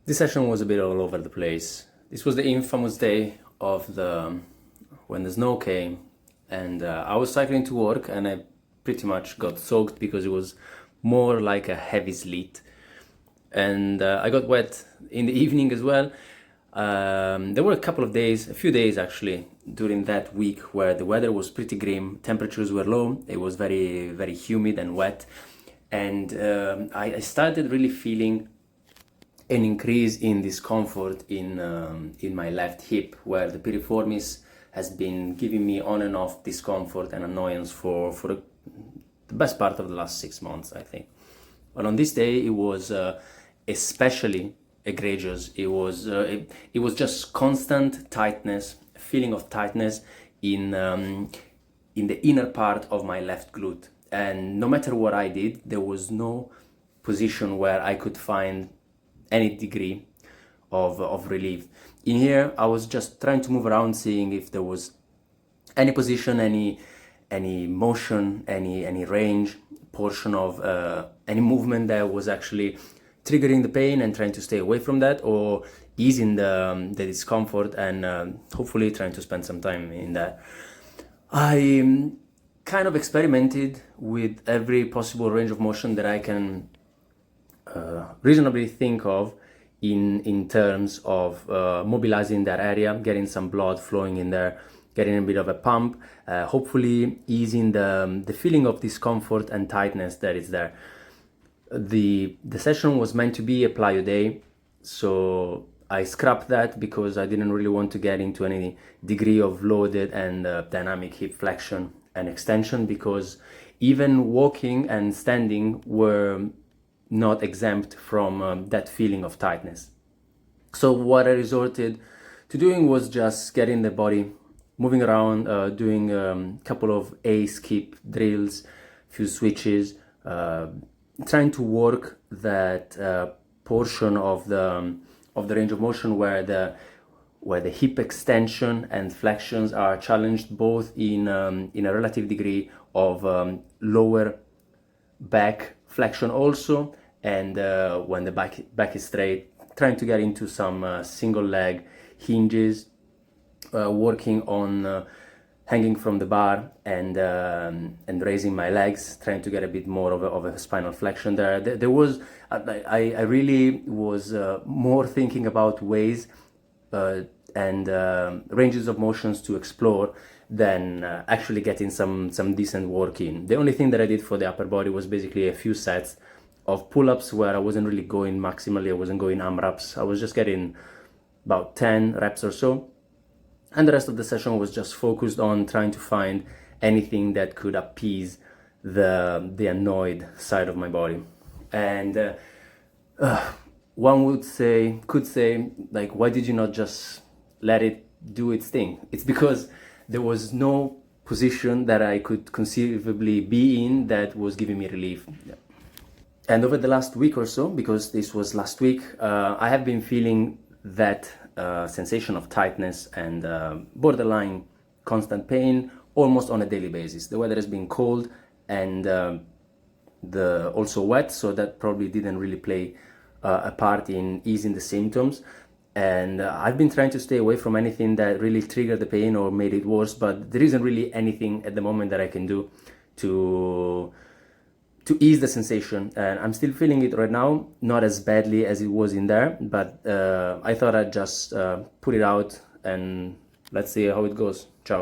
This session was a bit all over the place. This was the infamous day of the when the snow came, and I was cycling to work, and I pretty much got soaked because it was more like a heavy sleet, and I got wet in the evening as well. There were a few days actually, during that week where the weather was pretty grim, temperatures were low, it was very, very humid and wet, and I started really feeling an increase in discomfort in my left hip, where the piriformis has been giving me on and off discomfort and annoyance for the best part of the last 6 months, I think. But on this day, it was especially egregious. It was just constant tightness, a feeling of tightness in the inner part of my left glute. And no matter what I did, there was no position where I could find any degree of relief. In here, I was just trying to move around, seeing if there was any position, any motion, any range, portion of any movement that was actually triggering the pain, and trying to stay away from that, or easing the discomfort, and hopefully trying to spend some time in that. I kind of experimented with every possible range of motion that I can reasonably think of in terms of mobilizing that area, getting some blood flowing in there, getting a bit of a pump, hopefully easing the feeling of discomfort and tightness that is there. The session was meant to be a plyo day, so I scrapped that because I didn't really want to get into any degree of loaded and dynamic hip flexion and extension, because even walking and standing were not exempt from that feeling of tightness. So what I resorted to doing was just getting the body moving around, doing a couple of A-skip drills, few switches, trying to work that portion of the range of motion where the hip extension and flexions are challenged, both in a relative degree of lower back flexion also, and when the back is straight, trying to get into some single leg hinges, working on hanging from the bar and raising my legs, trying to get a bit more of a spinal flexion there. There was I really was more thinking about ways and ranges of motions to explore than actually getting some decent work in. The only thing that I did for the upper body was basically a few sets of pull-ups where I wasn't really going maximally, I wasn't going AMRAPs, I was just getting about 10 reps or so. And the rest of the session was just focused on trying to find anything that could appease the annoyed side of my body. And one could say, like, why did you not just let it do its thing? It's because there was no position that I could conceivably be in that was giving me relief. And over the last week or so, because this was last week, I have been feeling that sensation of tightness and borderline constant pain almost on a daily basis. The weather has been cold and also wet, so that probably didn't really play a part in easing the symptoms. And I've been trying to stay away from anything that really triggered the pain or made it worse, but there isn't really anything at the moment that I can do to ease the sensation. And I'm still feeling it right now, not as badly as it was in there, but I thought I'd just put it out and let's see how it goes. Ciao.